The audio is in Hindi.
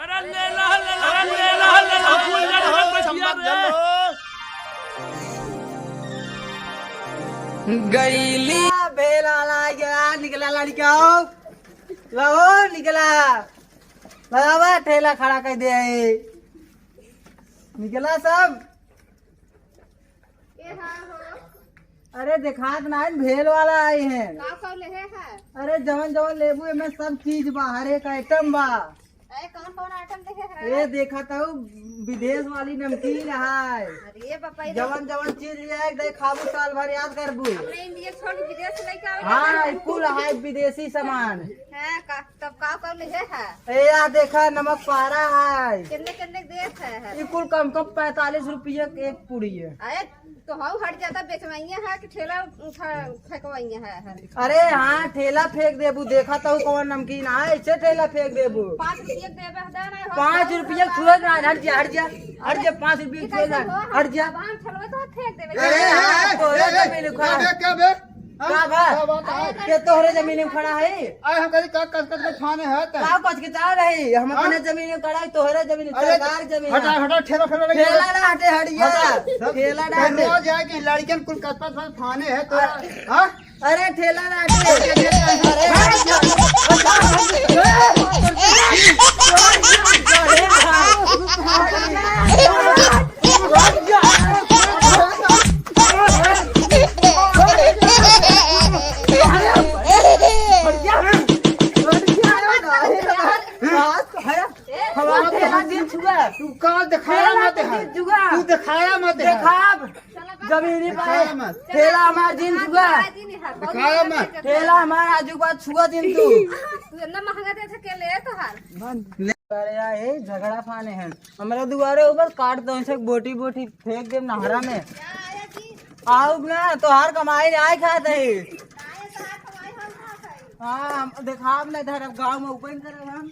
अरे ले ला ले ला ले ला ले ला फूल जल हो बचिया रे गईली बेला ला गया निकला लड़का लाओ निकला बाबा ठेला खड़ा कर दे निकला सब। अरे देखात ना भेल वाला आए हैं। अरे जवन जवन लेबू में सब चीज बा, हर एक आइटम बा। कौन आइटम देखे है? ये देखा था विदेश वाली नमकीन है। अरे बापा जवन जवन चीज लिया खाबू साल भर याद करबू। हमने इंडिया छोड़ के विदेश से लेके आवे हाँ कुल है विदेशी सामान है तब का ले है ये देखा नमक पारा है। कितने देश है ये कुल कम 45 रुपये एक पूरी है। अरे तो हम हट जाता बेचवाइया है कि ठेला फेंकवाइया है। अरे हाँ ठेला फेंक देबू। देखा तो कौन नमकीन है ऐसे ठेला फेंक देबू। 5 रुपये देवे देना 5 रुपये छुए ना। हट जा हट जा हट जा 5 रुपये छुए ना हट जा। हम ठेलवे तो फेंक देवे। अरे हाँ तोहरे जमीन खड़ा क्या बे का बा के तोहरे जमीन में खड़ा है। आए हम कहीं कस कस के खाने है त का कुछ के चाह रही हम अपने जमीन में खड़ा है तोहरे जमीन सरकार जमीन हटा हटा ठेला ठेला लगे ठेला ना हटे हट जा ठेला ना हटे। हो जाए कि लड़कियन कुल कस कस खाने है तो हां अरे ठेला ना हटे। तू का दिखाया मत है तू दिखाया मत है जमीनी पर ठेला हमारा दिन छुआ दिखाया मत ठेला हमारा आजू बाजू छुआ दिन तू इतना महंगा दे के ले तो हाल अरे यार ये झगड़ा फाने हैं हमारे दुआरे ऊपर काट दो इसे बोटी बोटी फेंक दे नहरा में। आओ ना तो हर कमाई आए खाते हाँ देखा नहीं धर गाँव में ऊपर हम